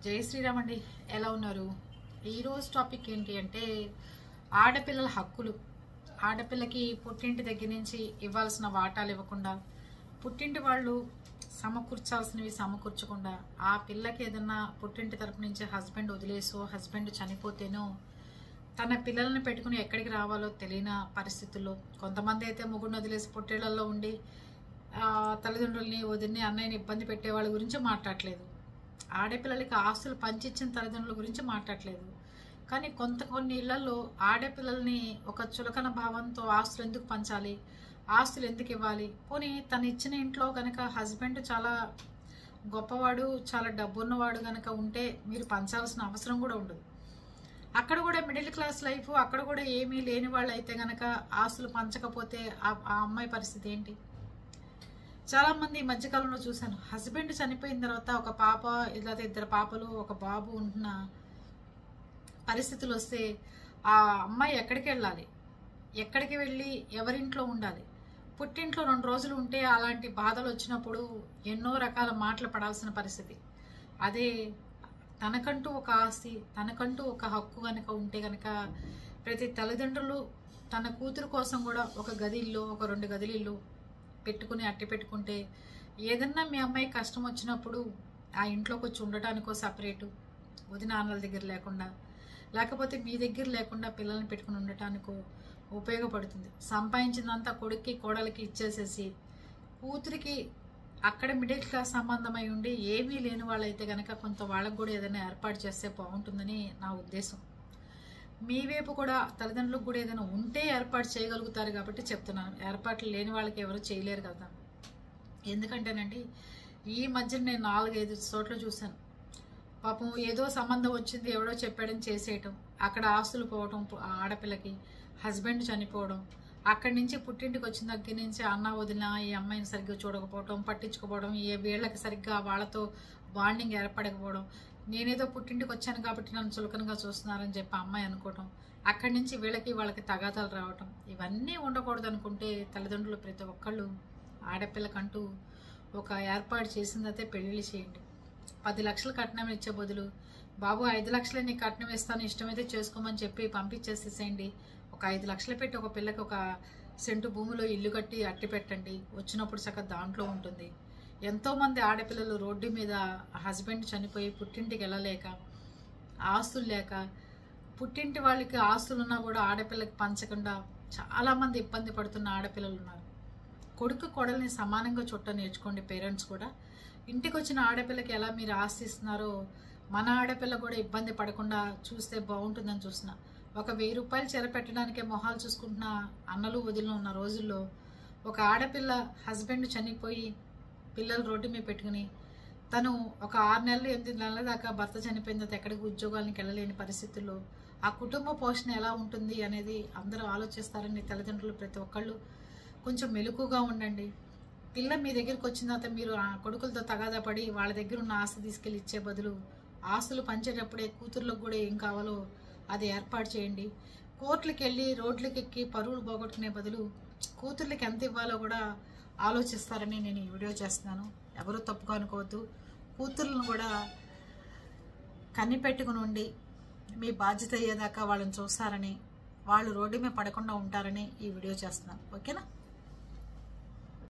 జై శ్రీరామ్ అండి. ఎలా ఉన్నారు? ఈరోజు టాపిక్ ఏంటి అంటే ఆడపిల్లల హక్కులు. ఆడపిల్లకి పుట్టింటి దగ్గర నుంచి ఇవ్వాల్సిన వాటాలు ఇవ్వకుండా, పుట్టింటి వాళ్ళు సమకూర్చాల్సినవి సమకూర్చకుండా, ఆ పిల్లకి ఏదన్నా పుట్టింటి తరపు నుంచి హస్బెండ్ వదిలేసో, హస్బెండ్ చనిపోతేనో తన పిల్లల్ని పెట్టుకుని ఎక్కడికి రావాలో తెలియని పరిస్థితుల్లో, కొంతమంది అయితే ముగ్గురిని వదిలేసి పుట్టేళ్లలో ఉండి తల్లిదండ్రుల్ని వదిలిని అన్నయ్యని ఇబ్బంది పెట్టే వాళ్ళ గురించి మాట్లాడట్లేదు. ఆడపిల్లలకి ఆస్తులు పంచిచ్చిన తల్లిదండ్రుల గురించి మాట్లాడట్లేదు. కానీ కొన్ని ఇళ్లలో ఆడపిల్లల్ని ఒక చులకన భావంతో ఆస్తులు ఎందుకు పంచాలి, ఆస్తులు ఎందుకు ఇవ్వాలి, పోనీ తను ఇచ్చిన ఇంట్లో కనుక హస్బెండ్ చాలా గొప్పవాడు, చాలా డబ్బున్నవాడు కనుక ఉంటే మీరు పంచాల్సిన అవసరం కూడా ఉండదు. అక్కడ కూడా మిడిల్ క్లాస్ లైఫ్, అక్కడ కూడా ఏమీ లేని వాళ్ళు అయితే కనుక ఆస్తులు పంచకపోతే ఆ అమ్మాయి పరిస్థితి ఏంటి? చాలా మంది ఈ మధ్యకాలంలో చూశాను, హస్బెండ్ చనిపోయిన తర్వాత ఒక పాప లేదా ఇద్దరు పాపలు ఒక బాబు ఉంటున్న పరిస్థితులు వస్తే ఆ అమ్మాయి ఎక్కడికి వెళ్ళాలి, ఎక్కడికి వెళ్ళి ఎవరింట్లో ఉండాలి? పుట్టింట్లో 2 రోజులు ఉంటే అలాంటి బాధలు వచ్చినప్పుడు ఎన్నో రకాల మాటలు పడాల్సిన పరిస్థితి. అదే తనకంటూ ఒక ఆస్తి, తనకంటూ ఒక హక్కు కనుక ఉంటే కనుక ప్రతి తల్లిదండ్రులు తన కూతురు కోసం కూడా ఒక గదిల్లో, ఒక 2 గదిలిల్లో పెట్టుకుని అట్టి పెట్టుకుంటే, ఏదన్నా మీ అమ్మాయి కష్టం వచ్చినప్పుడు ఆ ఇంట్లోకి వచ్చి ఉండటానికో సపరేటు, వదినాన్నల దగ్గర లేకుండా, లేకపోతే మీ దగ్గర లేకుండా పిల్లల్ని పెట్టుకుని ఉండటానికో ఉపయోగపడుతుంది. సంపాదించిందంతా కొడుక్కి కోడలికి ఇచ్చేసేసి కూతురికి అక్కడ మిడిల్ క్లాస్ సంబంధమై ఉండి ఏమీ లేని వాళ్ళైతే కనుక కొంత వాళ్ళకు కూడా ఏదైనా ఏర్పాటు చేస్తే బాగుంటుందని నా ఉద్దేశం. మీ వైపు కూడా తల్లిదండ్రులకు కూడా ఏదైనా ఉంటే ఏర్పాటు చేయగలుగుతారు కాబట్టి చెప్తున్నాను. ఏర్పాట్లు లేని వాళ్ళకి ఎవరు చేయలేరు కదా. ఎందుకంటేనండి, ఈ మధ్య నేను 4-5 చోట్ల చూశాను. పాపం ఏదో సంబంధం వచ్చింది, ఎవడో చెప్పాడని చేసేయటం, అక్కడ ఆస్తులు పోవటం, ఆడపిల్లకి హస్బెండ్ చనిపోవడం, అక్కడి నుంచి పుట్టింటికి వచ్చిన దగ్గర నుంచి అన్న వదిన ఈ అమ్మాయిని సరిగ్గా చూడకపోవడం, పట్టించుకోవడం, వీళ్ళకి సరిగ్గా వాళ్ళతో బాండింగ్ ఏర్పడకపోవడం, నేనేదో పుట్టింటికి వచ్చాను కాబట్టి నన్ను చులకనగా చూస్తున్నారని చెప్పి అమ్మాయి అనుకోవటం, అక్కడి నుంచి వాళ్ళకి తగాదాలు రావటం, ఇవన్నీ ఉండకూడదు అనుకుంటే తల్లిదండ్రులు ప్రతి ఒక్కళ్ళు ఆడపిల్లకంటూ ఒక ఏర్పాటు చేసిందైతే పెళ్లిళ్ళు చేయండి. 10 లక్షలు కట్నం ఇచ్చే బదులు, బాబు 5 లక్షలే నీకు కట్నం ఇస్తాను, ఇష్టమైతే చేసుకోమని చెప్పి పంపించేసేసేయండి. ఒక 5 లక్షలు పెట్టి ఒక పిల్లకి ఒక సెంటు భూమిలో ఇల్లు కట్టి అట్టి పెట్టండి, వచ్చినప్పుడు చక్కగా దాంట్లో ఉంటుంది. ఎంతోమంది ఆడపిల్లలు రోడ్డు మీద హస్బెండ్ చనిపోయి పుట్టింటికి వెళ్ళలేక, ఆస్తులు లేక, పుట్టింటి వాళ్ళకి ఆస్తులు ఉన్నా కూడా ఆడపిల్లకి పంచకుండా చాలామంది ఇబ్బంది పడుతున్న ఆడపిల్లలు ఉన్నారు. కొడుకు కోడల్ని సమానంగా చుట్ట నేర్చుకోండి. పేరెంట్స్ కూడా ఇంటికి వచ్చిన ఆడపిల్లకి ఎలా మీరు ఆస్తి ఇస్తున్నారో మన ఆడపిల్ల కూడా ఇబ్బంది పడకుండా చూస్తే బాగుంటుందని చూస్తున్నా. ఒక 1000 రూపాయలు చెర పెట్టడానికే మొహాలు చూసుకుంటున్న అన్నలు వదిలిన ఉన్న రోజుల్లో ఒక ఆడపిల్ల హస్బెండ్ చనిపోయి పిల్లలు రోడ్డు మీద పెట్టుకుని తను ఒక 6 నెలలు 8 నెలల దాకా భర్త చనిపోయిన తర్వాత ఎక్కడికి ఉద్యోగానికి వెళ్ళలేని పరిస్థితుల్లో ఆ కుటుంబ పోషణ ఎలా ఉంటుంది అనేది అందరూ ఆలోచిస్తారని తల్లిదండ్రులు ప్రతి ఒక్కళ్ళు కొంచెం మెలకుగా ఉండండి. పిల్ల మీ దగ్గరికి వచ్చిన తర్వాత మీరు ఆ కొడుకులతో తగాదా పడి వాళ్ళ దగ్గర ఉన్న ఆస్తి తీసుకెళ్ళి ఇచ్చే బదులు, ఆస్తులు పంచేటప్పుడే కూతుర్లకు కూడా ఏం కావాలో అది ఏర్పాటు చేయండి. కోర్టులకు వెళ్ళి రోడ్లకు ఎక్కి పరువులు పోగొట్టుకునే బదులు కూతుర్లకి ఎంత ఇవ్వాలో కూడా ఆలోచిస్తారని నేను ఈ వీడియో చేస్తున్నాను. ఎవరూ తప్పుగా అనుకోవద్దు. కూతుర్లను కూడా కనిపెట్టుకుని ఉండి మీ బాధ్యత అయ్యేదాకా వాళ్ళని చూస్తారని, వాళ్ళు రోడ్డు మీద పడకుండా ఉంటారని ఈ వీడియో చేస్తున్నాను. ఓకేనా?